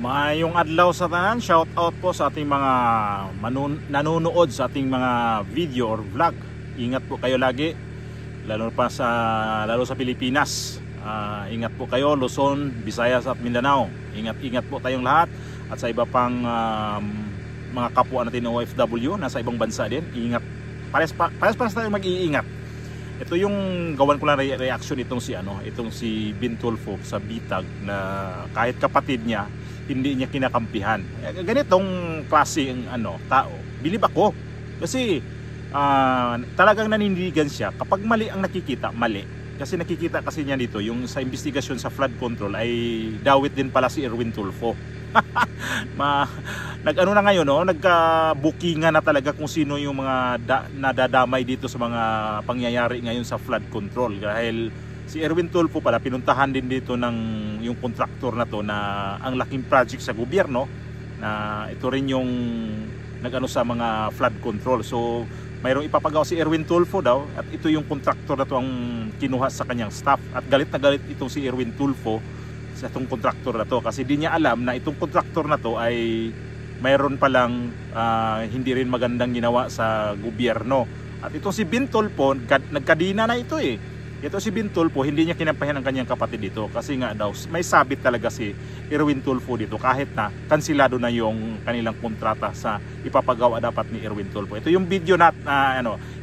Mayong adlaw sa tanan, shout out po sa ating mga nanonood sa ating mga video or vlog. Ingat po kayo lagi, lalo sa Pilipinas. Ingat po kayo, Luzon, Visayas at Mindanao. Ingat po tayong lahat at sa iba pang mga kapwa natin na OFW nasa ibang bansa din. Ingat. Pares tayo mag-iingat. Ito yung gawan ko lang reaction itong si Bintulfo sa Bitag na kahit kapatid niya hindi niya kinakampihan. Ganitong klaseng tao, bilib ako. Kasi talagang nanindigan siya kapag mali ang nakikita, mali. Kasi nakikita kasi niya dito yung sa investigasyon sa flood control ay dawit din pala si Erwin Tulfo. Nag-ano na ngayon, nagka-bookingan na talaga kung sino yung mga nadadamay dito sa mga pangyayari ngayon sa flood control. Dahil si Erwin Tulfo pala pinuntahan din dito ng yung kontraktor na to na ang laking project sa gobyerno na ito rin yung nag-ano sa mga flood control. So mayroong ipapagawa si Erwin Tulfo daw at ito yung kontraktor na to ang kinuha sa kanyang staff at galit na galit itong si Erwin Tulfo sa itong kontraktor na to kasi di niya alam na itong kontraktor na to ay mayroon palang hindi rin magandang ginawa sa gobyerno. At itong si Bintulfo, nagkadina na ito eh. Ito si Bintulfo, hindi niya kinampahan ang kanyang kapatid dito kasi nga daw may sabit talaga si Erwin Tulfo dito kahit na kansilado na yung kanilang kontrata sa ipapagawa dapat ni Erwin Tulfo. Ito yung video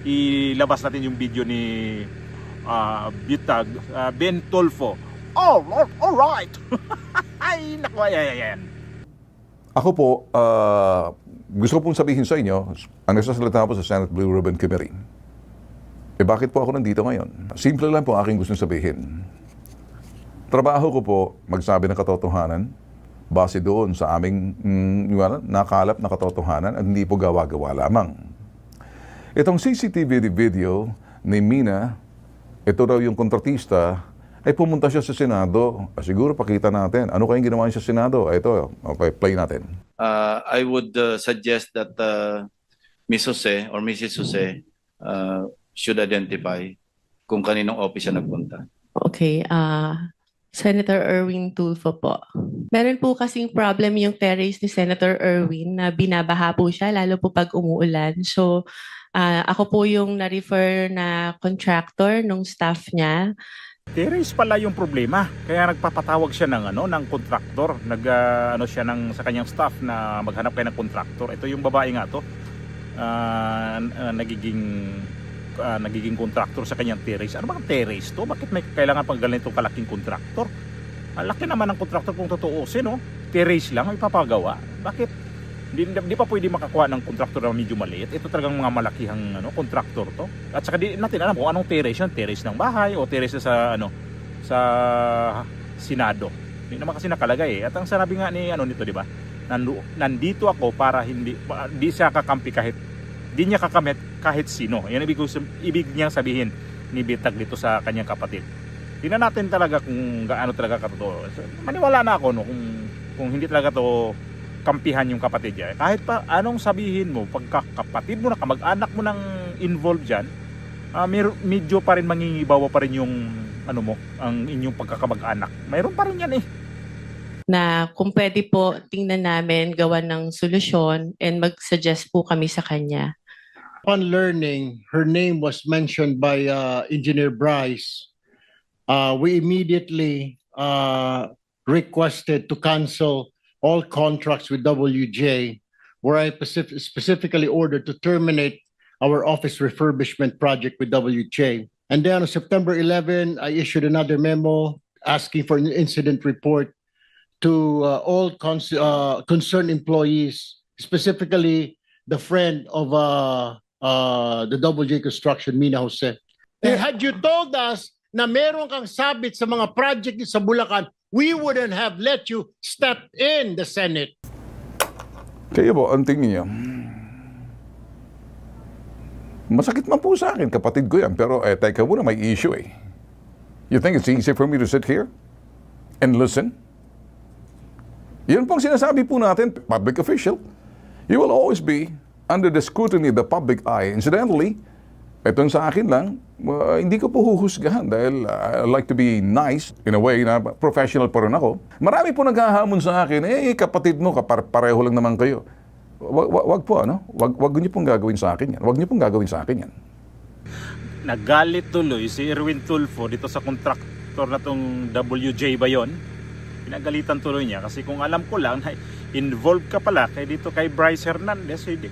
ilabas natin yung video ni Bitag Bintulfo. All right. Ay, naku, ayan. Ako po, gusto ko pong sabihin sa inyo, ang nagsasalita po sa Senate Blue Ribbon Committee. Bakit po ako nandito ngayon? Simple lang po aking gusto sabihin. Trabaho ko po magsabi ng katotohanan base doon sa aming nakalap na katotohanan at hindi po gawa-gawa lamang. Itong CCTV video ni Mina, ito daw yung kontratista, ay pumunta siya sa Senado. Siguro pakita natin. Ano kayong ginawa niya sa Senado? Ito, play natin. I would suggest that Ms. Jose or Mrs. Jose should identify kung kaninong office siya nagpunta. Okay, Senator Erwin Tulfo po. Meron po kasing problem yung terrace ni Senator Erwin na binabaha po siya, lalo po pag umuulan. So, ako po yung na-refer na contractor nung staff niya. Terrace pala yung problema. Kaya nagpapatawag siya ng kontraktor. Siya sa kanyang staff na maghanap kayo ng kontraktor. Ito yung babae nga to. Nagiging kontraktor sa kanyang terrace. Ano bang terrace to? Bakit may kailangan pang ganitong kalaking kontraktor? Ang laki naman ng kontraktor kung tutuusin, no? Terrace lang ay ipapagawa. Bakit? Di pa pwede makakuha ng kontraktor na medyo maliit. Ito talagang mga malakihang kontraktor to. At saka di natin alam kung anong terrace yan. Terrace ng bahay o terrace sa Senado. Hindi naman kasi nakalagay eh. At ang sinabi nga ni nito, di ba? Nandito ako para hindi siya kakampi di niya kakamit kahit sino. Yan ibig niyang sabihin ni Bitag dito sa kanyang kapatid. Tingnan natin talaga kung gaano talaga katotoo. Maniwala na ako kung hindi talaga to kampihan yung kapatid niya. Kahit pa anong sabihin mo, pagka kapatid mo na kamag-anak mo nang involved diyan, medyo pa rin mangingibawa pa rin yung ang inyong pagkakamag-anak. Mayroon pa rin yan eh. Na kung pwede po tingnan namin gawa ng solusyon and mag-suggest po kami sa kanya. Upon learning her name was mentioned by Engineer Bryce, we immediately requested to cancel all contracts with WJ, where I specifically ordered to terminate our office refurbishment project with WJ. And then on September 11, I issued another memo asking for an incident report to all concerned employees, specifically the friend of the WJ Construction, Mina Jose. Had you told us na meron kang sabit sa mga project sa Bulacan, we wouldn't have let you step in the Senate. Kaya po, ang tingin niyo, masakit man po sa akin, kapatid ko yan, pero teka muna, may issue eh. You think it's easy for me to sit here and listen? Yun pong sinasabi po natin, public official. You will always be under the scrutiny of the public eye. Incidentally, Ito sa akin lang, hindi ko po huhusgahan dahil I like to be nice in a way na professional pa rin ako. Marami po naghahamon sa akin, kapatid mo, pareho lang naman kayo. Wag po, ano? Wag niyo pong gagawin sa akin yan. Wag niyo pong gagawin sa akin yan. Nagalit tuloy si Erwin Tulfo dito sa kontraktor na tong WJ ba yun? Pinagalitan tuloy niya kasi kung alam ko lang, involved ka pala kay dito kay Bryce Hernandez, hindi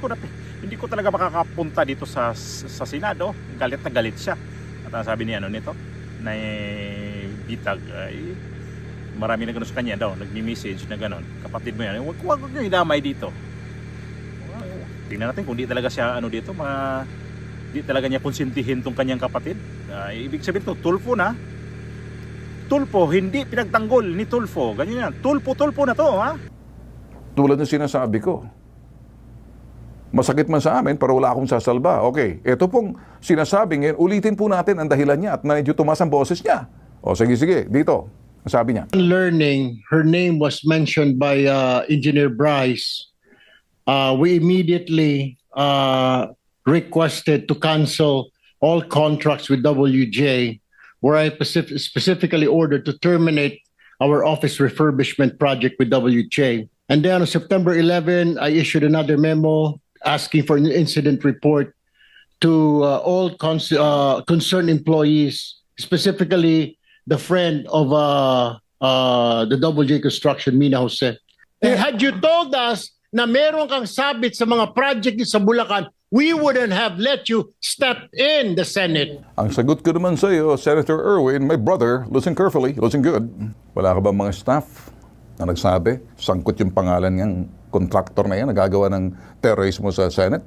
ko talaga makakapunta dito sa Senado. Galit na galit siya. At sabi niya nito na Bitag ay marami na gano'n sa kanya daw, nagmi-message na gano'n. Kapatid mo yan, wag niyo idamay dito. Tingnan natin kung di talaga siya dito, di talaga niya konsintihin tong kanyang kapatid. Ibig sabihin to, Tulfo na. Tulfo, hindi pinagtanggol ni Tulfo. Ganyan yan. Tulfo na to, ha? Tulad ng sinasabi ko, masakit man sa amin, pero wala akong sasalba. Okay, ito pong sinasabi ngayon, ulitin po natin ang dahilan niya at medyo tumas ang boses niya. O sige, dito. Ang sabi niya. Learning, her name was mentioned by Engineer Bryce. We immediately requested to cancel all contracts with WJ, where I specifically ordered to terminate our office refurbishment project with WJ. And then on September 11, I issued another memo asking for an incident report to all concerned employees, specifically the friend of the WJ Construction, Mina Jose. Had you told us na meron kang sabit sa mga project sa Bulacan, we wouldn't have let you step in the Senate. Ang sagot ko naman sa iyo, Senator Erwin, my brother, listen carefully, listen good. Wala ka ba mga staff na nagsabi, sangkot yung pangalan ng contractor na yan, nagagawa ng terrorismo sa Senate?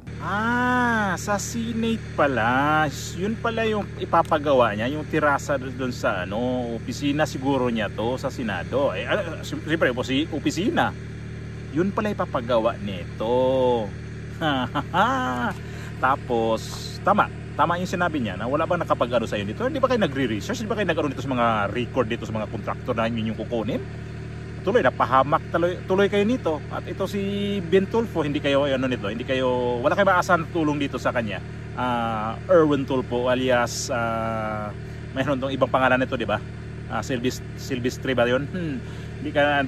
Sa Senate pala. Yun pala yung ipapagawa niya, yung tirasa doon sa opisina siguro niya to sa Senado. Siyempre, opisina. Yun pala ipapagawa nito. Tapos, tama yung sinabi niya na wala bang nakapag-ano sa'yo dito? Hindi ba kayo nagre-research? Hindi ba kayo nag-ano dito sa mga record dito sa mga kontraktor na yun yung kukunin? Tuloy, napahamak tuloy kayo nito. At ito si Ben Tulfo, hindi kayo wala kayo maasahan tulong dito sa kanya. Erwin Tulfo alias mayroon tong ibang pangalan nito, di ba? Silvestre ba yun? Hindi ka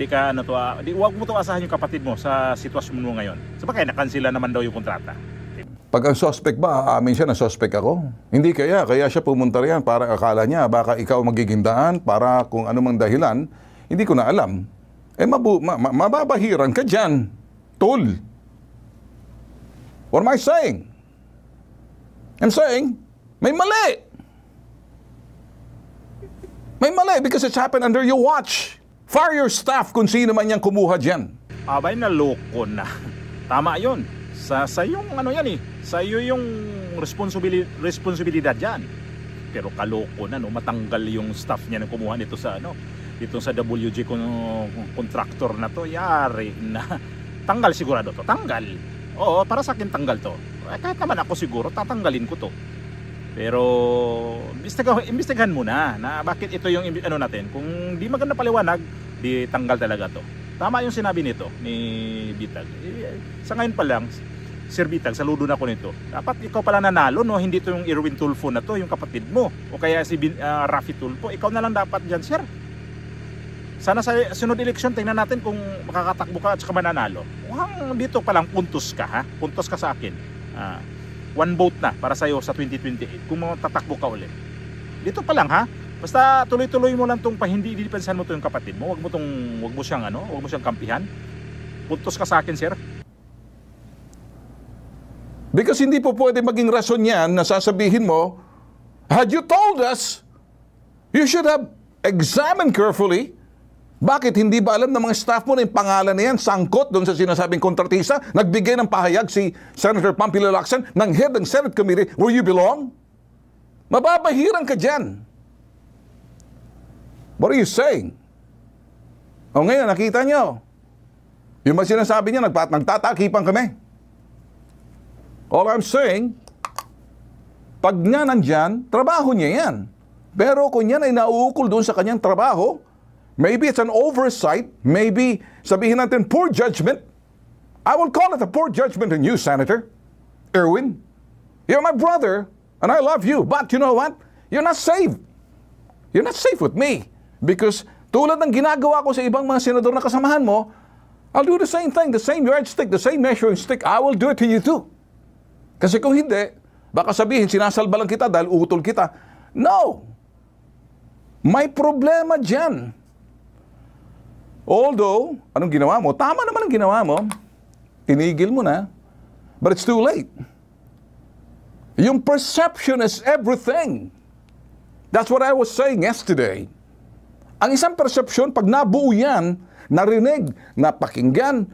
wag mo to asahan yung kapatid mo sa sitwasyon mo ngayon. Sabagay nakansela naman daw yung kontrata. Pag ang suspect ba, aamin siya na suspect ako? Hindi kaya siya pumunta riyan para akala niya baka ikaw magiging daan para kung anumang dahilan, hindi ko na alam. Mababahiran ka dyan, tol. What am I saying? I'm saying, may mali. May mali because it's happened under your watch. Fire your staff kung sino man yang kumuha dyan. Abay, naloko na. Tama yun. Sa yung sa iyo yung responsibilidad dyan. Pero kaloko na, matanggal yung staff niya na kumuha nito sa dito sa WJ contractor na to, yari na. Tanggal sigurado to, tanggal. Oo, para sa akin tanggal to. Kahit naman ako siguro, tatanggalin ko to. Pero, imbestigahan muna na bakit ito yung natin. Kung di maganda paliwanag, di tanggal talaga to. Tama yung sinabi nito ni Bitag. Sa ngayon pa lang, Sir Bitag, saludo na ko nito. Dapat ikaw pala nanalo, hindi to yung Erwin Tulfo na to, yung kapatid mo. O kaya si Rafi Tulfo. Ikaw na lang dapat dyan, sir. Sana sa sunod eleksyon, tingnan natin kung makakatakbo ka at saka mananalo. Dito pa lang, puntos ka, ha? Puntos ka sa akin. One vote na para sa'yo sa 2028 kung tatakbo ka ulit. Dito pa lang, ha? Basta tuloy-tuloy mo lang tong hindi didepensahan mo to yung kapatid mo. Wag mo siyang kampihan. Puntos ka sa akin, sir. Because hindi po pwede maging rason yan na sasabihin mo, had you told us, you should have examined carefully. Bakit hindi ba alam ng mga staff mo na yung pangalan na yan, sangkot doon sa sinasabing kontratista, nagbigay ng pahayag si Senator Pampilo Lacson ng head ng Senate Committee where you belong? Mababahiran ka dyan. What are you saying? O ngayon, nakita nyo. Yung mga sinasabi niya, nagtatakipan kami. All I'm saying, pag nga nandyan, trabaho niya yan. Pero kung yan ay nauukol doon sa kanyang trabaho, maybe it's an oversight, maybe sabihin natin poor judgment. I will call it a poor judgment on you, Senator Erwin. You're my brother. And I love you. But you know what? You're not safe. You're not safe with me. Because tulad ng ginagawa ko sa ibang mga senador na kasamahan mo, I'll do the same thing, the same yardstick, the same measuring stick. I will do it to you too. Kasi kung hindi, baka sabihin, sinasalba lang kita dahil utol kita. No! May problema dyan. Although, anong ginawa mo? Tama naman ang ginawa mo. Tinigil mo na. But it's too late. Yung perception is everything. That's what I was saying yesterday. Ang isang perception, pag nabuo yan, narinig, napakinggan,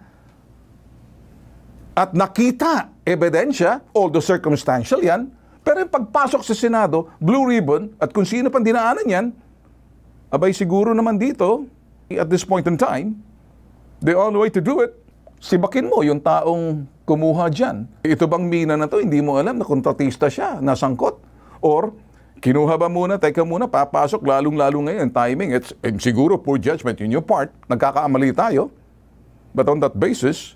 at nakita, ebidensya, although circumstantial yan, pero yung pagpasok sa Senado, blue ribbon, at kung sino pang dinaanan yan, abay siguro naman dito, at this point in time, the only way to do it, sibakin mo yung taong kumuha dyan. Ito bang mina na to, hindi mo alam na kontratista siya, nasangkot. Or, kinuha ba muna, teka muna, papasok, lalong-lalo ngayon, timing. And siguro, poor judgment in your part, nagkakaamali tayo. But on that basis,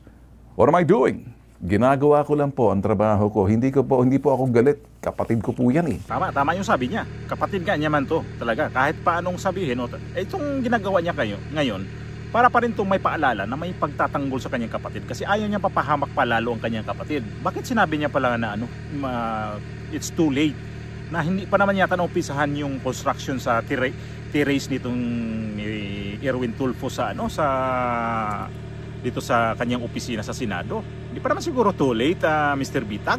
what am I doing? Ginagawa ko lang po ang trabaho ko. Hindi po ako galit. Kapatid ko po yan eh. Tama yung sabi niya. Kapatid ka niya man to, talaga. Kahit paanong sabihin, itong ginagawa niya ngayon, para pa rin itong may paalala na may pagtatanggol sa kanyang kapatid. Kasi ayaw niya papahamak palalo ang kanyang kapatid. Bakit sinabi niya pala na it's too late? Na hindi pa naman yata naumpisahan yung construction sa terrace nitong ni Erwin Tulfo dito sa kanyang opisina sa Senado. Hindi pa naman siguro too late, Mr. Bitag.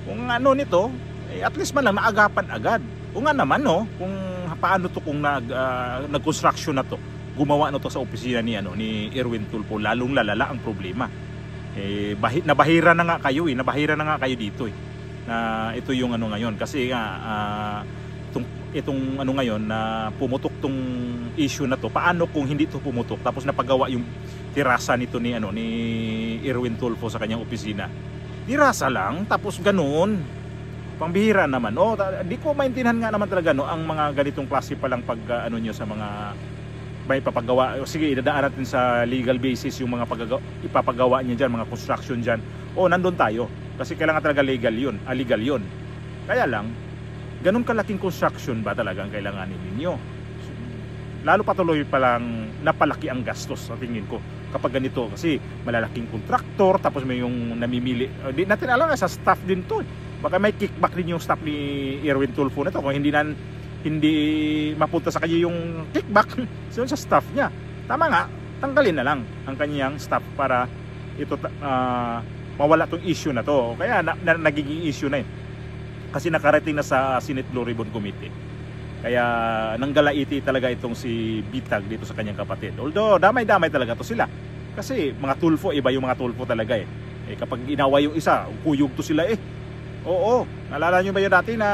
Kung ano nito, at least man lang naagapan agad. Kung nga naman, kung paano to kung nag-construction na to, gumawa na to sa opisina ni Erwin Tulfo, lalong lalala ang problema. Nabahira na nga kayo dito na ito yung ngayon kasi itong ngayon na pumutok tong issue na to. Paano kung hindi to pumutok tapos napagawa yung tirasa nito ni Erwin Tulfo sa kanyang opisina? Tirasa lang tapos ganoon. Pambihira naman. Di ko maintindihan nga naman talaga ang mga ganitong klase pa lang pag nyo sa mga may papagawa. Sige, idadaan natin sa legal basis yung mga ipapagawa niya dyan, mga construction dyan. Nandun tayo. Kasi kailangan talaga legal yun. Kaya lang, ganun kalaking construction ba talaga ang kailanganin ninyo? Lalo patuloy pa lang napalaki ang gastos sa tingin ko kapag ganito. Kasi malalaking kontraktor, tapos may yung namimili. Di natin alam sa staff din to. Baka may kickback din yung staff ni Erwin Tulfo na to kung hindi mapunta sa kanya yung kickback sa staff niya. Tama nga, tanggalin na lang ang kanyang staff para ito mawala tong issue na to. Kaya nagiging issue na kasi nakarating na sa Senate Blue Ribbon Committee. Kaya nanggalaiti talaga itong si Bitag dito sa kanyang kapatid. Although damay-damay talaga to sila. Kasi mga Tulfo, iba yung mga Tulfo talaga kapag inaway yung isa, kuyog to sila Oo, naalala nyo ba yun dati na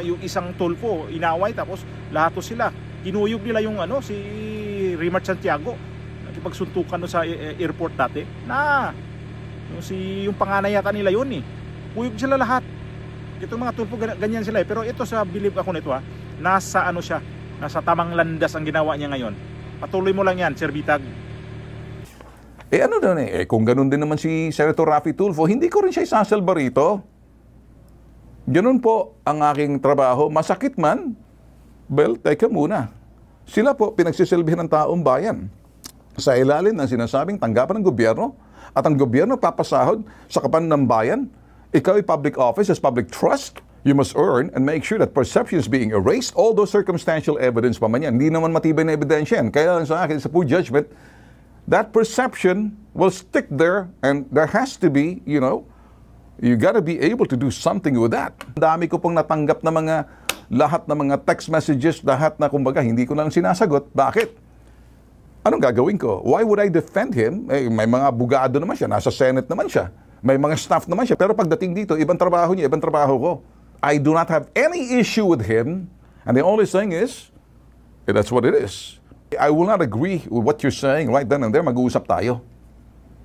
yung isang Tulfo inaway tapos lahat to sila. Kinuyog nila yung si Rimar Santiago. Nakipagsuntukan sa airport dati. Yung panganay yata nila yun Kuyog sila lahat. Itong mga Tulfo ganyan sila Pero ito sa believe ako nito nasa siya, nasa tamang landas ang ginawa niya ngayon. Patuloy mo lang yan, Sir Bitag. Kung ganun din naman si Senator Raffy Tulfo, hindi ko rin siya isasalba rito. Ganun po ang aking trabaho. Masakit man, teka muna. Sila po pinagsisilbihan ng taong bayan sa ilalim ng sinasabing tanggapan ng gobyerno at ang gobyerno papasahod sa kapan ng bayan. Ikaw ay public office as public trust. You must earn and make sure that perception is being erased. All those circumstantial evidence pa man yan. Hindi naman matibay na ebidensya yan. Kaya lang sa akin, sa poor judgment, that perception will stick there and there has to be, you gotta be able to do something with that. Dami ko pong natanggap na lahat ng mga text messages, lahat na kumbaga hindi ko lang sinasagot. Bakit? Anong gagawin ko? Why would I defend him? May mga abogado naman siya, nasa Senate naman siya. May mga staff naman siya. Pero pagdating dito, ibang trabaho niya, ibang trabaho ko. I do not have any issue with him. And the only thing is, that's what it is. I will not agree with what you're saying right then and there. Mag-uusap tayo.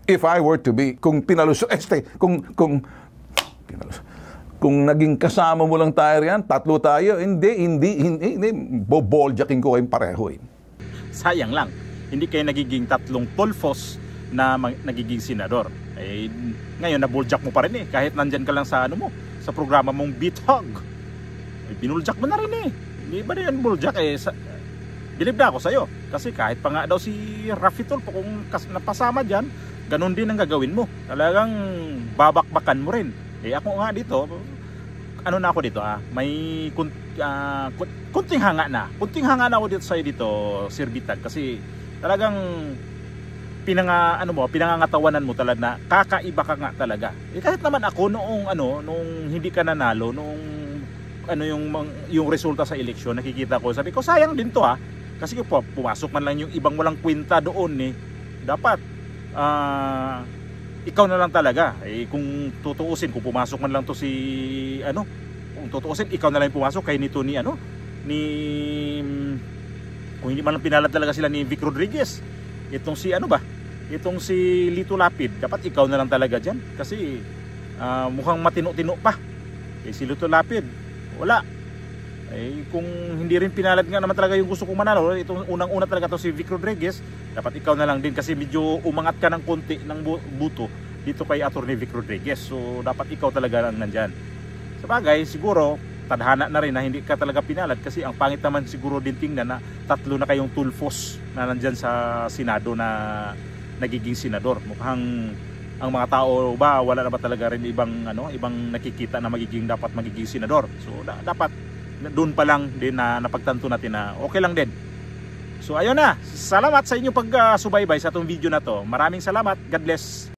If I were to be, kung naging kasama mo lang tayo riyan, tatlo tayo, hindi, boboljacking ko kayong pareho Sayang lang, hindi kayo nagiging tatlong Tulfos na nagiging senador. Ngayon, naboljak mo pa rin kahit nandyan ka lang sa sa programa mong Bitog. Binuljak mo na rin eh. Hindi ba na yan buljak eh? Bilib na ako sa'yo. Kasi kahit pa nga daw si Raffy Tulfo kung napasama dyan, ganun din ang gagawin mo. Talagang babakbakan mo rin. Eh ako nga dito, ano na ako dito may kunting hanga na. Kunting hanga na ako dito sa'yo dito, Sir Bitag. Kasi talagang pinangangatawanan mo talaga na kakaiba ka nga talaga. Eh kahit naman ako noong nung hindi ka nanalo, noong yung resulta sa eleksyon, nakikita ko, sabi ko sayang din to kasi pumasok man lang yung ibang walang kwenta doon eh. Dapat ikaw na lang talaga. Eh kung tutuusin, kung pumasok man lang to si kung tutuusin, ikaw na lang pumasok kay nito ni kung hindi man lang pinalad talaga sila ni Vic Rodriguez. Itong si itong si Lito Lapid, dapat ikaw na lang talaga dyan kasi mukhang matino-tino pa. Eh si Lito Lapid, wala. Eh kung hindi rin pinalad nga naman talaga yung gusto kong manalo, itong unang-una talaga to si Vic Rodriguez, dapat ikaw na lang din kasi medyo umangat ka ng konti ng buto dito kay Attorney Vic Rodriguez. So dapat ikaw talaga lang nandyan. Sa bagay, siguro tadhana na rin na hindi ka talaga pinalad kasi ang pangit naman siguro din tingnan na tatlo na kayong Tulfos na nandyan sa Senado na nagiging senador. Mukhang ang mga tao ba wala na ba talaga rin ibang nakikita na dapat magiging senador. So dapat doon pa lang din na napagtanto natin na okay lang din. So ayun na, salamat sa inyong pagsubaybay sa itong video na to. Maraming salamat. God bless.